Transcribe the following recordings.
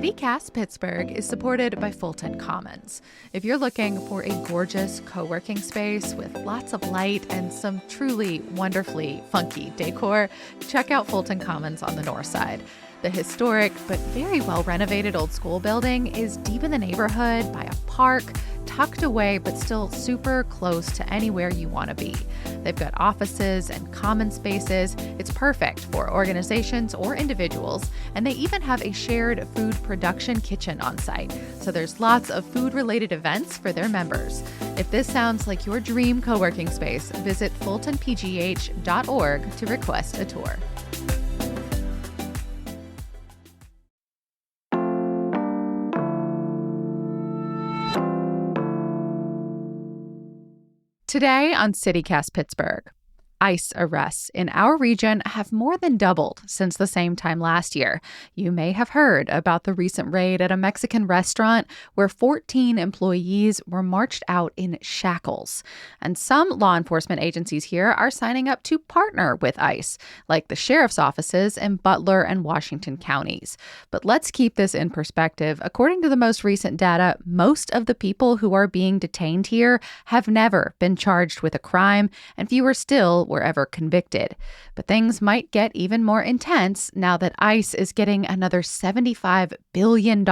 Citycast Pittsburgh is supported by Fulton Commons. If you're looking for a gorgeous co-working space with lots of light and some truly wonderfully funky decor, check out Fulton Commons on the north side. The historic but very well renovated old school building is deep in the neighborhood by a park, tucked away but still super close to anywhere you want to be. They've got offices and common spaces. It's perfect for organizations or individuals, and they even have a shared food production kitchen on site. So there's lots of food-related events for their members. If this sounds like your dream co-working space, visit fultonpgh.org to request a tour. Today on Citycast Pittsburgh, ICE arrests in our region have more than doubled since the same time last year. You may have heard about the recent raid at a Mexican restaurant where 14 employees were marched out in shackles. And some law enforcement agencies here are signing up to partner with ICE, like the sheriff's offices in Butler and Washington counties. But let's keep this in perspective. According to the most recent data, most of the people who are being detained here have never been charged with a crime, and fewer still were ever convicted. But things might get even more intense now that ICE is getting another $75 billion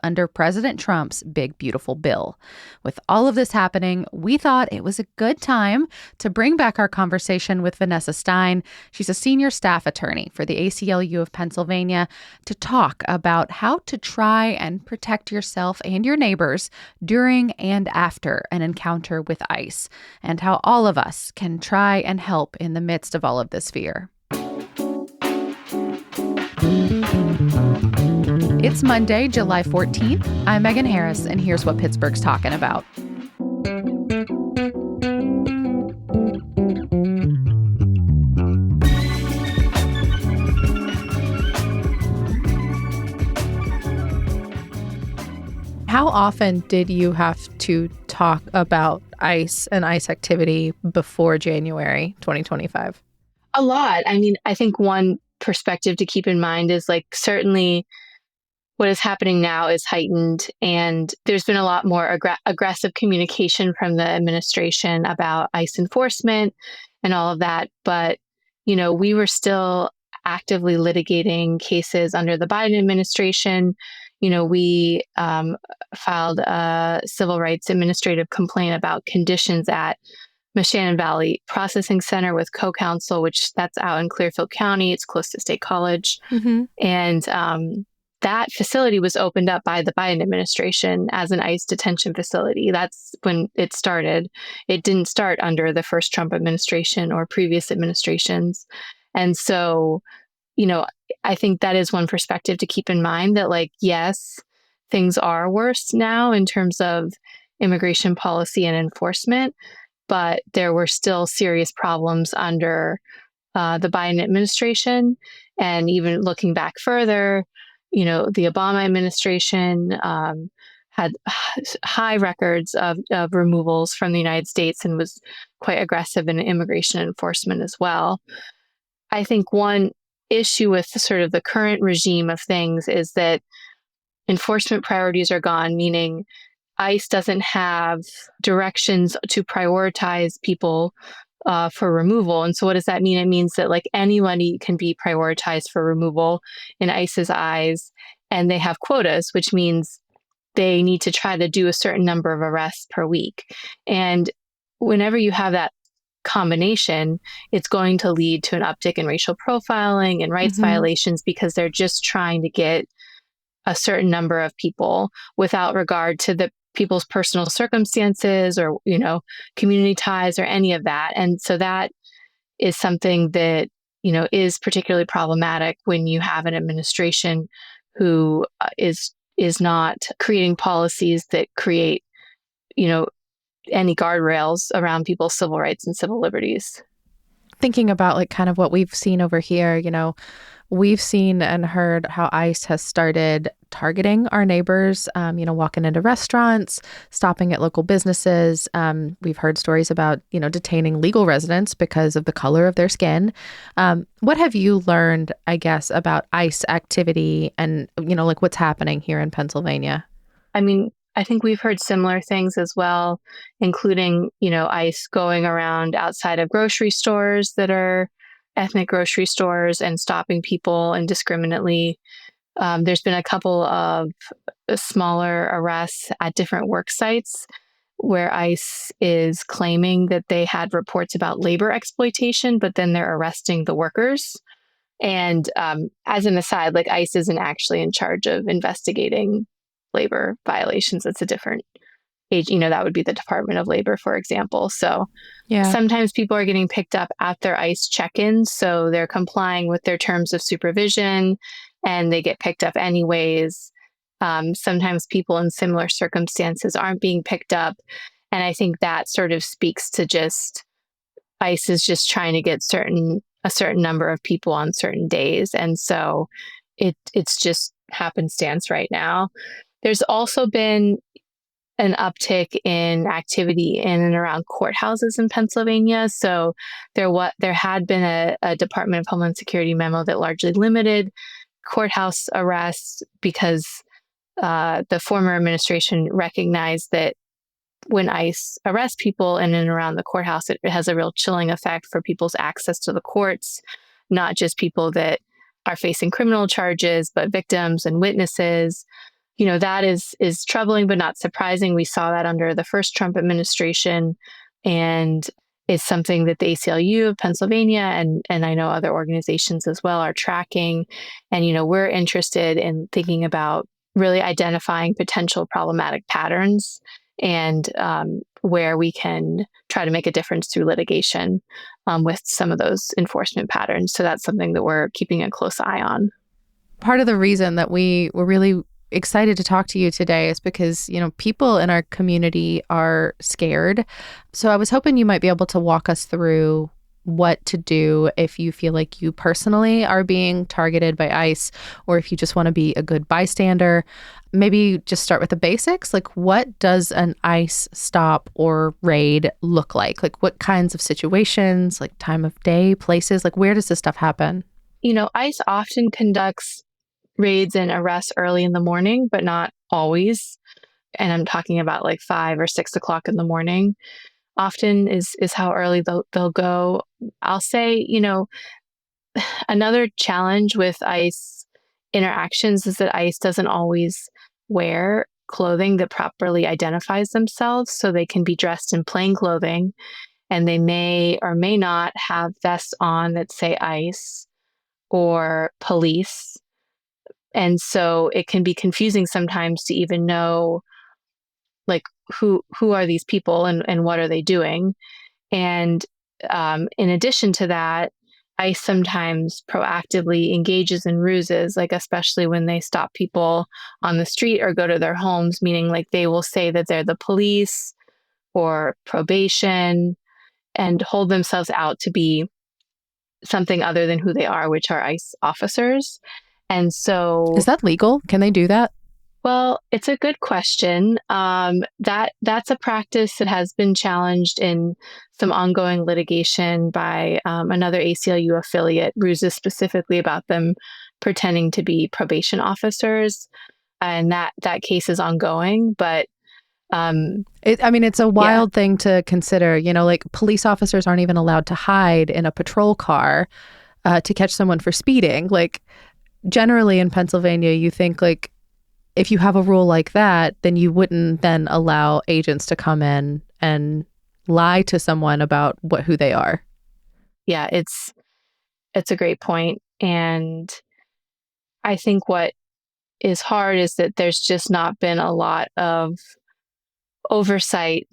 under President Trump's big, beautiful bill. With all of this happening, we thought it was a good time to bring back our conversation with Vanessa Stein. She's a senior staff attorney for the ACLU of Pennsylvania, to talk about how to try and protect yourself and your neighbors during and after an encounter with ICE, and how all of us can try and help in the midst of all of this fear. It's Monday, July 14th. I'm Megan Harris, and here's what Pittsburgh's talking about. How often did you have to talk about ICE and ICE activity before January 2025? A lot. I mean, I think one perspective to keep in mind is certainly what is happening now is heightened, and there's been a lot more aggressive communication from the administration about ICE enforcement and all of that. But, we were still actively litigating cases under the Biden administration. We filed a civil rights administrative complaint about conditions at Moshannon Valley Processing Center with co-counsel, which that's out in Clearfield County. It's close to State College. Mm-hmm. And that facility was opened up by the Biden administration as an ICE detention facility. That's when it started. It didn't start under the first Trump administration or previous administrations. And so, I think that is one perspective to keep in mind, that yes, things are worse now in terms of immigration policy and enforcement, but there were still serious problems under the Biden administration. And even looking back further, the Obama administration had high records of removals from the United States and was quite aggressive in immigration enforcement as well. I think one issue with sort of the current regime of things is that enforcement priorities are gone, meaning ICE doesn't have directions to prioritize people for removal. And so what does that mean? It means that anybody can be prioritized for removal in ICE's eyes, and they have quotas, which means they need to try to do a certain number of arrests per week. And whenever you have that combination, it's going to lead to an uptick in racial profiling and rights violations, because they're just trying to get a certain number of people without regard to the people's personal circumstances or, community ties or any of that. And so that is something that, is particularly problematic when you have an administration who is not creating policies that create, any guardrails around people's civil rights and civil liberties. Thinking about kind of what we've seen over here, we've seen and heard how ICE has started targeting our neighbors, walking into restaurants, stopping at local businesses. We've heard stories about, detaining legal residents because of the color of their skin. What have you learned, I guess, about ICE activity and, like what's happening here in Pennsylvania? I mean, I think we've heard similar things as well, including, ICE going around outside of grocery stores that are ethnic grocery stores and stopping people indiscriminately. There's been a couple of smaller arrests at different work sites where ICE is claiming that they had reports about labor exploitation, but then they're arresting the workers. And as an aside, like ICE isn't actually in charge of investigating labor violations. It's a different age, that would be the Department of Labor, for example. So Yeah. sometimes people are getting picked up at their ICE check-ins. So they're complying with their terms of supervision and they get picked up anyways. Sometimes people in similar circumstances aren't being picked up. And I think that sort of speaks to just ICE is just trying to get a certain number of people on certain days. And so it's just happenstance right now. There's also been an uptick in activity in and around courthouses in Pennsylvania. So there had been a Department of Homeland Security memo that largely limited courthouse arrests because the former administration recognized that when ICE arrests people in and around the courthouse, it has a real chilling effect for people's access to the courts, not just people that are facing criminal charges, but victims and witnesses. That is troubling, but not surprising. We saw that under the first Trump administration, and it's something that the ACLU of Pennsylvania and I know other organizations as well are tracking. And, we're interested in thinking about really identifying potential problematic patterns and where we can try to make a difference through litigation with some of those enforcement patterns. So that's something that we're keeping a close eye on. Part of the reason that we were really excited to talk to you today is because, people in our community are scared. So I was hoping you might be able to walk us through what to do if you feel like you personally are being targeted by ICE, or if you just want to be a good bystander. Maybe just start with the basics. Like, what does an ICE stop or raid look like? Like, what kinds of situations, like time of day, places, like where does this stuff happen? ICE often conducts raids and arrests early in the morning, but not always. And I'm talking about like 5 or 6 o'clock in the morning. Often is how early they'll go. I'll say, another challenge with ICE interactions is that ICE doesn't always wear clothing that properly identifies themselves. So they can be dressed in plain clothing and they may or may not have vests on that say ICE or police. And so it can be confusing sometimes to even know, like, who are these people and what are they doing? And in addition to that, ICE sometimes proactively engages in ruses, like especially when they stop people on the street or go to their homes, meaning like they will say that they're the police or probation and hold themselves out to be something other than who they are, which are ICE officers. And so, Is that legal? Can they do that? well, it's a good question. That's a practice that has been challenged in some ongoing litigation by another ACLU affiliate, ruses specifically about them pretending to be probation officers, and that case is ongoing. But it's a wild thing to consider. Like police officers aren't even allowed to hide in a patrol car to catch someone for speeding. Like generally in Pennsylvania, you think like, if you have a rule like that, then you wouldn't then allow agents to come in and lie to someone about who they are. Yeah, it's a great point. And I think what is hard is that there's just not been a lot of oversight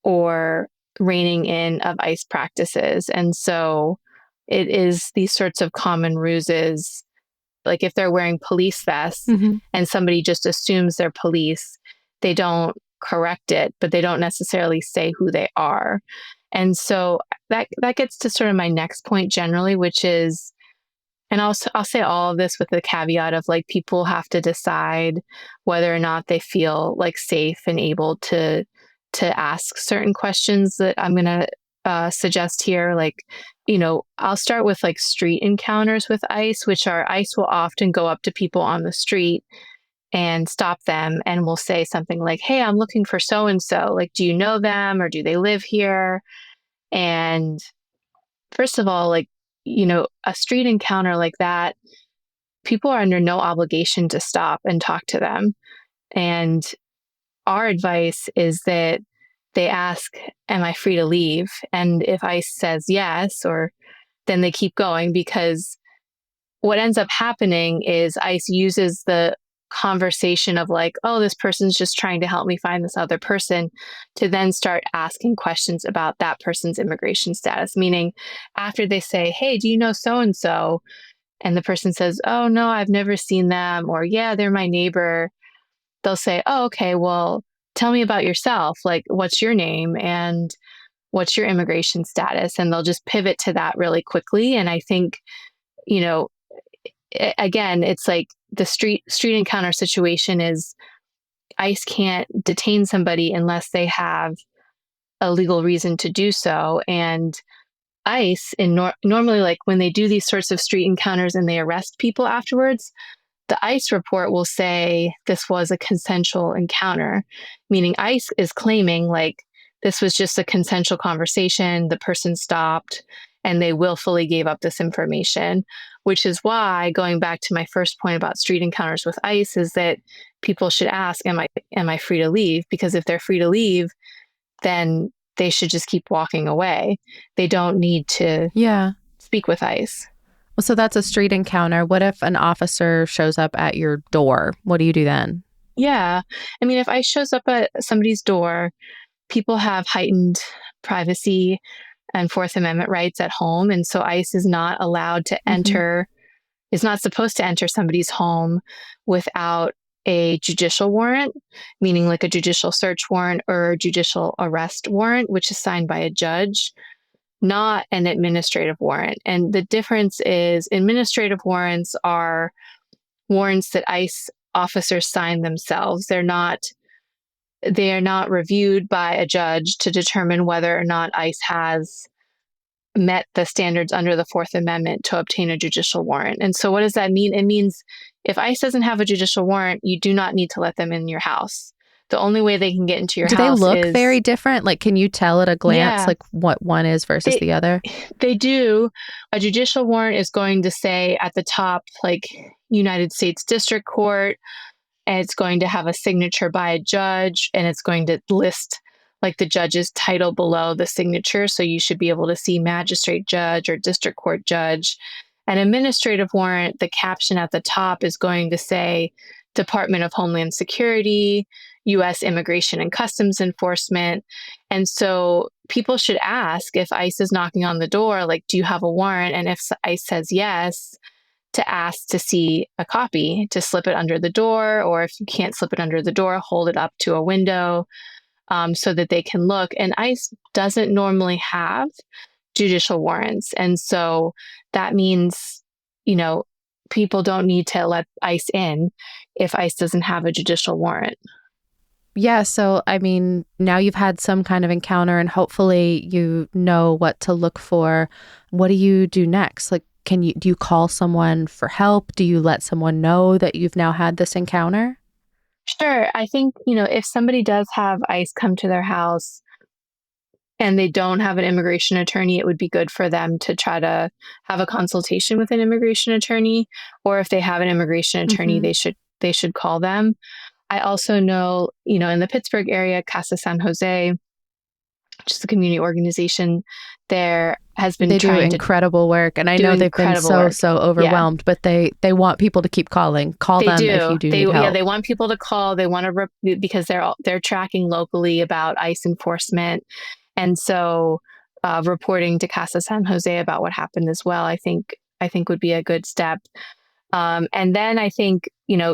or reining in of ICE practices. And so it is these sorts of common ruses. Like if they're wearing police vests and somebody just assumes they're police, they don't correct it, but they don't necessarily say who they are. And so that gets to sort of my next point generally, which is, And I'll say all of this with the caveat of like people have to decide whether or not they feel like safe and able to ask certain questions that I'm going to suggest here. Like, I'll start with like street encounters with ICE, which are ICE will often go up to people on the street and stop them and will say something like, "Hey, I'm looking for so and so. Like, do you know them or do they live here?" And first of all, like, a street encounter like that, people are under no obligation to stop and talk to them. And our advice is that they ask, "Am I free to leave?" And if ICE says yes, or then they keep going, because what ends up happening is ICE uses the conversation of like, "Oh, this person's just trying to help me find this other person," to then start asking questions about that person's immigration status. Meaning, after they say, "Hey, do you know so and so?" and the person says, "Oh, no, I've never seen them," or "Yeah, they're my neighbor," they'll say, "Oh, okay, well, tell me about yourself. Like, what's your name and what's your immigration status?" And they'll just pivot to that really quickly. And I think, you know, again, it's like the street encounter situation is ICE can't detain somebody unless they have a legal reason to do so. And ICE, normally, like when they do these sorts of street encounters and they arrest people afterwards, the ICE report will say this was a consensual encounter, meaning ICE is claiming like this was just a consensual conversation, the person stopped, and they willfully gave up this information, which is why, going back to my first point about street encounters with ICE, is that people should ask, am I free to leave? Because if they're free to leave, then they should just keep walking away. They don't need to speak with ICE. Well, so that's a street encounter. What if an officer shows up at your door? What do you do then? Yeah. I mean, if ICE shows up at somebody's door, people have heightened privacy and Fourth Amendment rights at home. And so ICE is not allowed to enter, is not supposed to enter somebody's home without a judicial warrant, meaning like a judicial search warrant or a judicial arrest warrant, which is signed by a judge, not an administrative warrant. And the difference is administrative warrants are warrants that ICE officers sign themselves. They are not reviewed by a judge to determine whether or not ICE has met the standards under the Fourth Amendment to obtain a judicial warrant. And so what does that mean? It means if ICE doesn't have a judicial warrant, you do not need to let them in your house. The only way they can get into your house is... Do they look very different? Like, can you tell at a glance like what one is versus the other? They do. A judicial warrant is going to say at the top, like, United States District Court, and it's going to have a signature by a judge, and it's going to list like the judge's title below the signature. So you should be able to see magistrate judge or district court judge. An administrative warrant, the caption at the top is going to say Department of Homeland Security, U.S. Immigration and Customs Enforcement. And so people should ask, if ICE is knocking on the door, like, do you have a warrant? And if ICE says yes, to ask to see a copy, to slip it under the door, or if you can't slip it under the door, hold it up to a window so that they can look. And ICE doesn't normally have judicial warrants. And so that means, people don't need to let ICE in if ICE doesn't have a judicial warrant. Yeah. So, I mean, now you've had some kind of encounter and hopefully you know what to look for. What do you do next? Like, do you call someone for help? Do you let someone know that you've now had this encounter? Sure. I think, if somebody does have ICE come to their house and they don't have an immigration attorney, it would be good for them to try to have a consultation with an immigration attorney. Or if they have an immigration attorney, they should call them. I also know, in the Pittsburgh area, Casa San Jose, which is a community organization, there has been trying do incredible work. And I know they've been so overwhelmed, but they want people to keep calling. Call them if you do need help. Yeah, they want people to call. They want to, because they're tracking locally about ICE enforcement. And so reporting to Casa San Jose about what happened as well, I think would be a good step. And then I think,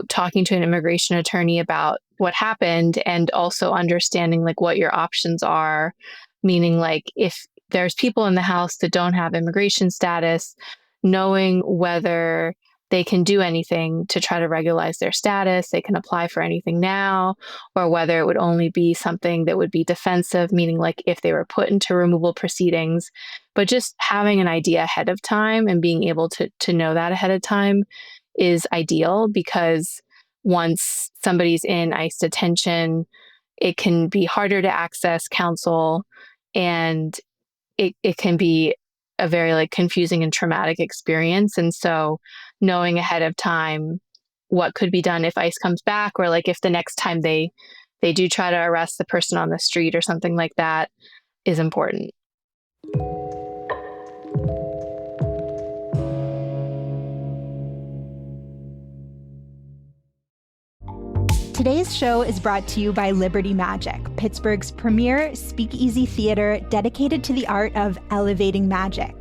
talking to an immigration attorney about what happened and also understanding like what your options are, meaning like if there's people in the house that don't have immigration status, knowing whether they can do anything to try to regularize their status, they can apply for anything now, or whether it would only be something that would be defensive, meaning like if they were put into removal proceedings. But just having an idea ahead of time and being able to know that ahead of time is ideal, because once somebody's in ICE detention, it can be harder to access counsel, and it can be a very like confusing and traumatic experience. And so knowing ahead of time what could be done if ICE comes back, or like if the next time they do try to arrest the person on the street or something like that, is important. Today's show is brought to you by Liberty Magic, Pittsburgh's premier speakeasy theater dedicated to the art of elevating magic.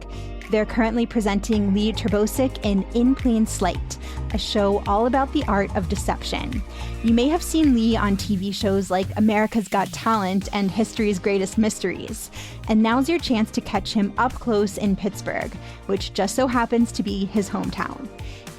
They're currently presenting Lee Terbosic in Plain Sight, a show all about the art of deception. You may have seen Lee on TV shows like America's Got Talent and History's Greatest Mysteries. And now's your chance to catch him up close in Pittsburgh, which just so happens to be his hometown.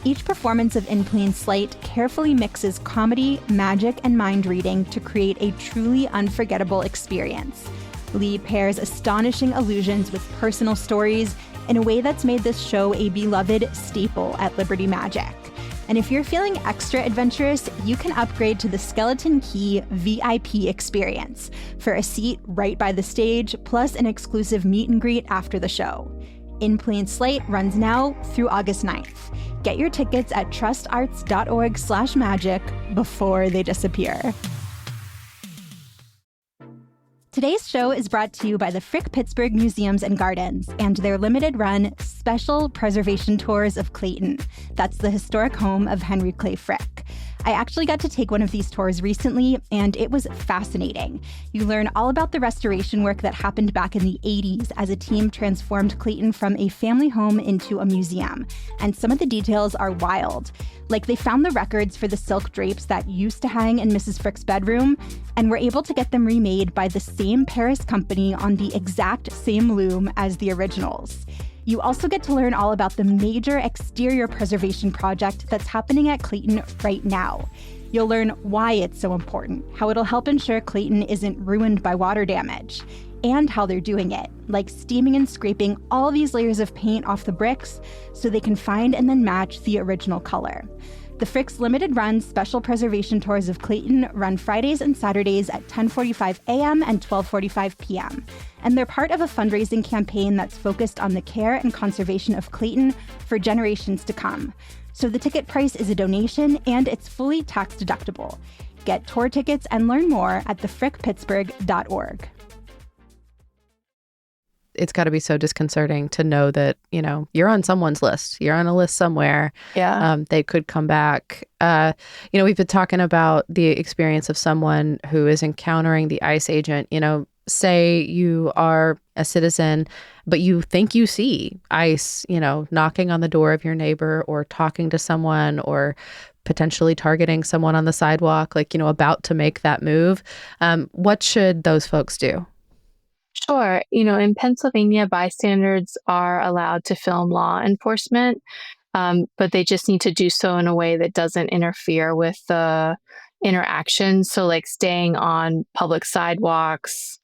Each performance of In Plain Sight carefully mixes comedy, magic, and mind reading to create a truly unforgettable experience. Lee pairs astonishing allusions with personal stories in a way that's made this show a beloved staple at Liberty Magic. And if you're feeling extra adventurous, you can upgrade to the Skeleton Key VIP experience for a seat right by the stage, plus an exclusive meet and greet after the show. In Plain Sight runs now through August 9th. Get your tickets at trustarts.org/magic before they disappear. Today's show is brought to you by the Frick Pittsburgh Museums and Gardens and their limited-run special preservation tours of Clayton. That's the historic home of Henry Clay Frick. I actually got to take one of these tours recently, and it was fascinating. You learn all about the restoration work that happened back in the 80s as a team transformed Clayton from a family home into a museum. And some of the details are wild. Like, they found the records for the silk drapes that used to hang in Mrs. Frick's bedroom, and were able to get them remade by the same Paris company on the exact same loom as the originals. You also get to learn all about the major exterior preservation project that's happening at Clayton right now. You'll learn why it's so important, how it'll help ensure Clayton isn't ruined by water damage, and how they're doing it, like steaming and scraping all these layers of paint off the bricks so they can find and then match the original color. The Frick's limited-run special preservation tours of Clayton run Fridays and Saturdays at 10:45 a.m. and 12:45 p.m. And they're part of a fundraising campaign that's focused on the care and conservation of Clayton for generations to come. So the ticket price is a donation, and it's fully tax-deductible. Get tour tickets and learn more at thefrickpittsburgh.org. It's got to be so disconcerting to know that, you know, you're on someone's list. You're on a list somewhere. Yeah. They could come back. We've been talking about the experience of someone who is encountering the ICE agent. You know, say you are a citizen, but you think you see ICE, you know, knocking on the door of your neighbor or talking to someone or potentially targeting someone on the sidewalk, like, you know, about to make that move. What should those folks do? Sure. You know, in Pennsylvania, bystanders are allowed to film law enforcement, but they just need to do so in a way that doesn't interfere with the interaction. So like staying on public sidewalks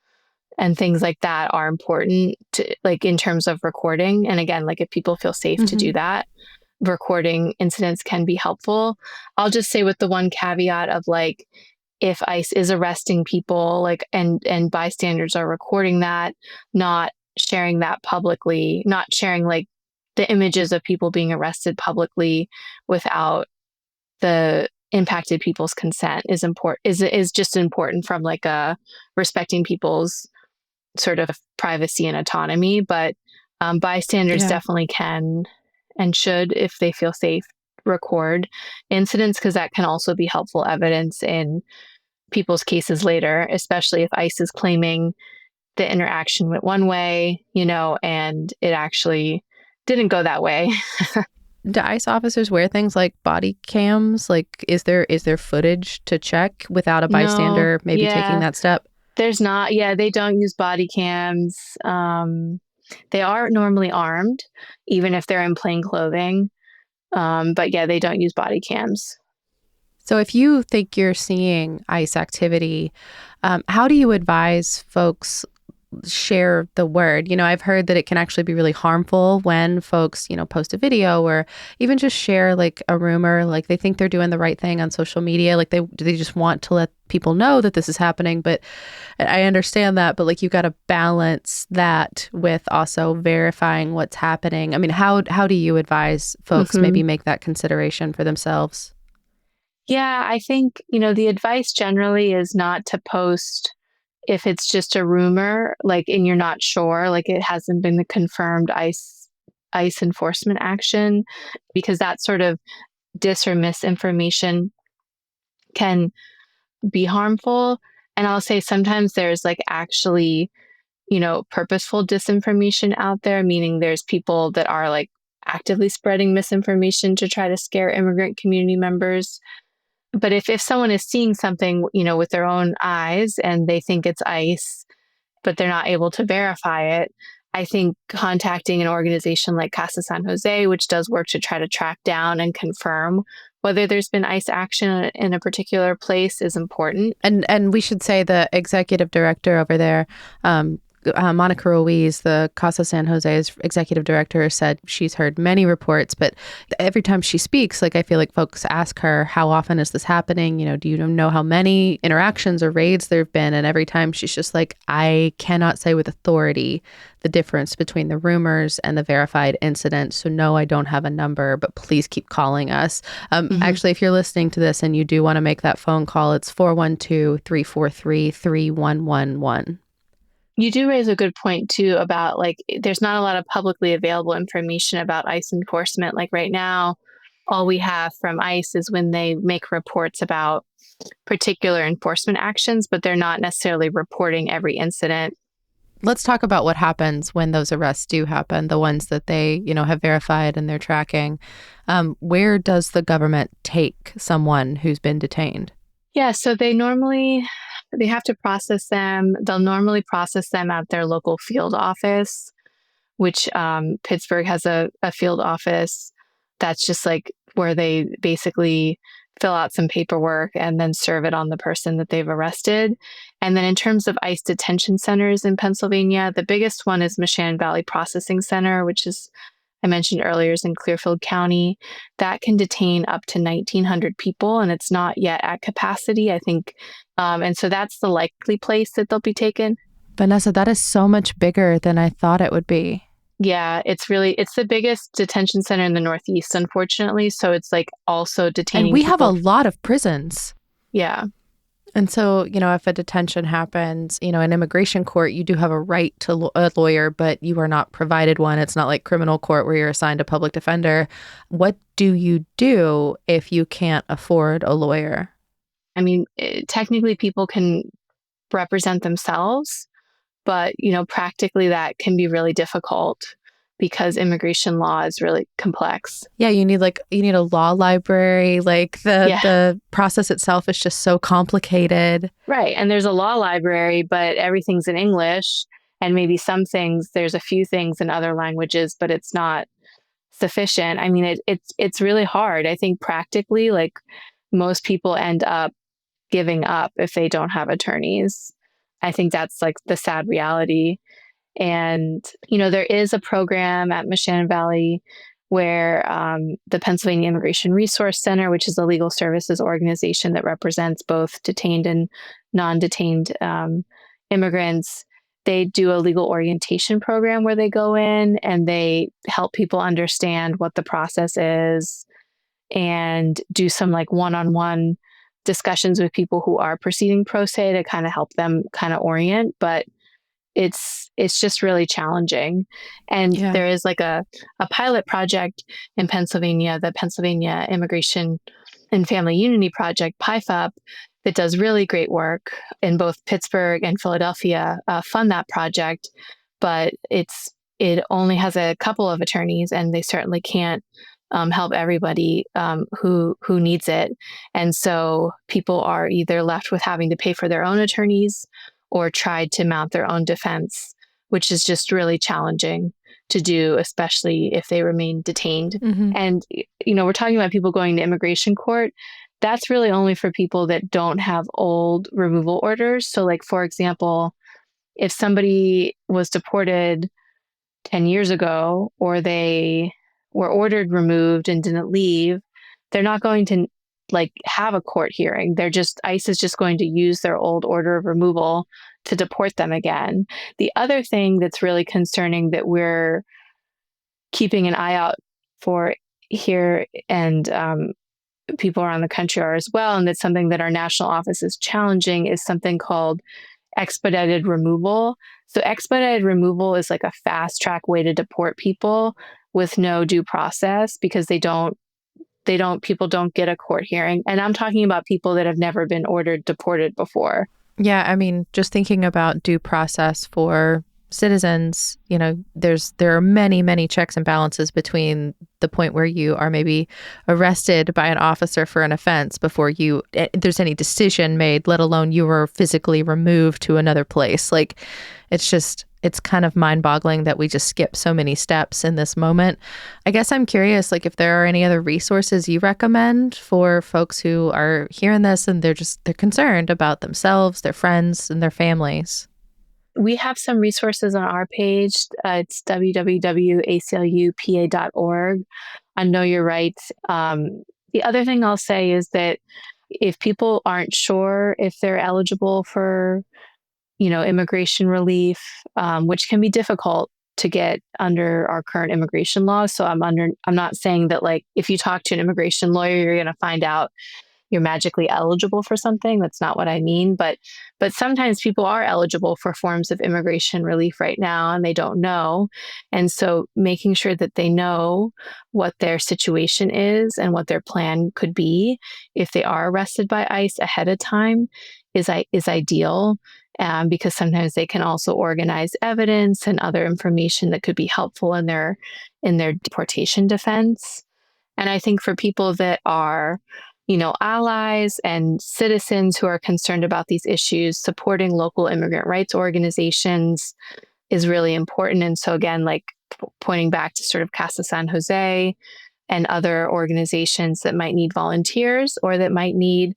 and things like that are important to, like, in terms of recording. And again, like if people feel safe to do that, recording incidents can be helpful. I'll just say with the one caveat of like, if ICE is arresting people, like, and bystanders are recording that, not sharing that publicly, not sharing like the images of people being arrested publicly without the impacted people's consent is important, is just important from like a respecting people's sort of privacy and autonomy. But bystanders definitely can and should, if they feel safe, record incidents, because that can also be helpful evidence in people's cases later, especially if ICE is claiming the interaction went one way, you know, and it actually didn't go that way. Do ICE officers wear things like body cams? Like, is there footage to check without a bystander taking that step? There's not. Yeah, they don't use body cams. They are normally armed, even if they're in plain clothing. But yeah, they don't use body cams. So if you think you're seeing ICE activity, how do you advise folks share the word? I've heard that it can actually be really harmful when folks, post a video or even just share like a rumor, like they think they're doing the right thing on social media. Like they just want to let people know that this is happening. But I understand that, but like you got to balance that with also verifying what's happening. I mean, how do you advise folks maybe make that consideration for themselves? Yeah, I think, the advice generally is not to post if it's just a rumor, like, and you're not sure, like it hasn't been the confirmed ICE enforcement action, because that sort of dis or misinformation can be harmful. And I'll say sometimes there's like actually, purposeful disinformation out there, meaning there's people that are like actively spreading misinformation to try to scare immigrant community members. But if someone is seeing something, with their own eyes and they think it's ICE, but they're not able to verify it, I think contacting an organization like Casa San Jose, which does work to try to track down and confirm whether there's been ICE action in a particular place, is important. And we should say the executive director over there, Monica Ruiz, the Casa San Jose's executive director, said she's heard many reports, but every time she speaks, like I feel like folks ask her, how often is this happening? Do you know how many interactions or raids there have been? And every time she's just like, I cannot say with authority the difference between the rumors and the verified incidents. So no, I don't have a number, but please keep calling us. Actually, if you're listening to this and you do want to make that phone call, it's 412-343-3111. You do raise a good point too about like, there's not a lot of publicly available information about ICE enforcement. Like right now, all we have from ICE is when they make reports about particular enforcement actions, but they're not necessarily reporting every incident. Let's talk about what happens when those arrests do happen, the ones that they, have verified and they're tracking. Where does the government take someone who's been detained? Yeah, so they have to process them. They'll normally process them at their local field office, which Pittsburgh has a field office that's just like where they basically fill out some paperwork and then serve it on the person that they've arrested. And then in terms of ICE detention centers in Pennsylvania, the biggest one is Moshannon Valley Processing Center, which is, I mentioned earlier, is in Clearfield County. That can detain up to 1,900 people, and it's not yet at capacity, I think. And so that's the likely place that they'll be taken. Vanessa, that is so much bigger than I thought it would be. Yeah, it's the biggest detention center in the Northeast, unfortunately. So it's like also detaining And we people. have a lot of prisons. Yeah. And so, if a detention happens, in immigration court, you do have a right to a lawyer, but you are not provided one. It's not like criminal court where you're assigned a public defender. What do you do if you can't afford a lawyer? I mean, technically people can represent themselves, but, practically that can be really difficult because immigration law is really complex. Yeah, you need a law library. Like the process itself is just so complicated. Right. And there's a law library, but everything's in English. And maybe there's a few things in other languages, but it's not sufficient. I mean, it's really hard. I think practically, like most people end up giving up if they don't have attorneys. I think that's like the sad reality. And, there is a program at Moshannon Valley where the Pennsylvania Immigration Resource Center, which is a legal services organization that represents both detained and non-detained immigrants, they do a legal orientation program where they go in and they help people understand what the process is and do some like one-on-one discussions with people who are proceeding pro se to kind of help them kind of orient. But it's just really challenging. And there is like a pilot project in Pennsylvania, the Pennsylvania Immigration and Family Unity Project, PIFUP, that does really great work in both Pittsburgh and Philadelphia, fund that project. But it only has a couple of attorneys, and they certainly can't help everybody who needs it. And so people are either left with having to pay for their own attorneys or tried to mount their own defense which is just really challenging to do, especially if they remain detained. And, we're talking about people going to immigration court. That's really only for people that don't have old removal orders. So like, for example, if somebody was deported 10 years ago, or they were ordered removed and didn't leave, they're not going to have a court hearing. ICE is just going to use their old order of removal to deport them again. The other thing that's really concerning that we're keeping an eye out for here, and people around the country are as well, and that's something that our national office is challenging, is something called expedited removal. So expedited removal is like a fast track way to deport people with no due process, because people don't get a court hearing. And I'm talking about people that have never been ordered deported before. Yeah, I mean, just thinking about due process for citizens, there are many, many checks and balances between the point where you are maybe arrested by an officer for an offense before there's any decision made, let alone you were physically removed to another place. It's kind of mind-boggling that we just skip so many steps in this moment. I guess I'm curious, if there are any other resources you recommend for folks who are hearing this and they're concerned about themselves, their friends, and their families. We have some resources on our page. It's www.aclupa.org. I Know Your Rights. The other thing I'll say is that if people aren't sure if they're eligible for, immigration relief, which can be difficult to get under our current immigration laws. So I'm not saying that if you talk to an immigration lawyer, you're going to find out you're magically eligible for something. That's not what I mean. But sometimes people are eligible for forms of immigration relief right now, and they don't know. And so making sure that they know what their situation is and what their plan could be if they are arrested by ICE ahead of time is ideal. Because sometimes they can also organize evidence and other information that could be helpful in their deportation defense. And I think for people that are allies and citizens who are concerned about these issues, supporting local immigrant rights organizations is really important. And so again, pointing back to sort of Casa San Jose and other organizations that might need volunteers or that might need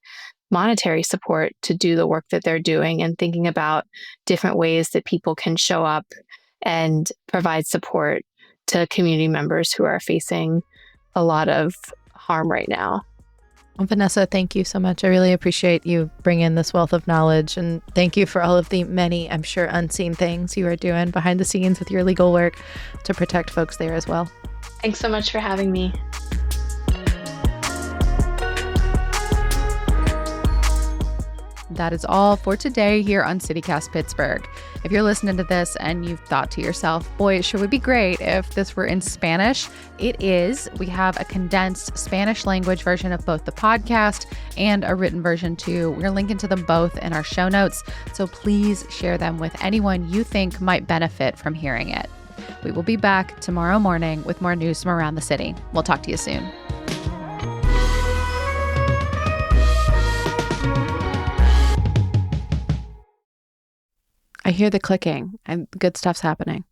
monetary support to do the work that they're doing, and thinking about different ways that people can show up and provide support to community members who are facing a lot of harm right now. Well, Vanessa, thank you so much. I really appreciate you bringing this wealth of knowledge, and thank you for all of the many, I'm sure, unseen things you are doing behind the scenes with your legal work to protect folks there as well. Thanks so much for having me. That is all for today here on Citycast Pittsburgh. If you're listening to this and you've thought to yourself, boy, it sure would be great if this were in Spanish, it is. We have a condensed Spanish language version of both the podcast and a written version too. We're linking to them both in our show notes, so please share them with anyone you think might benefit from hearing it. We will be back tomorrow morning with more news from around the city. We'll talk to you soon. I hear the clicking and good stuff's happening.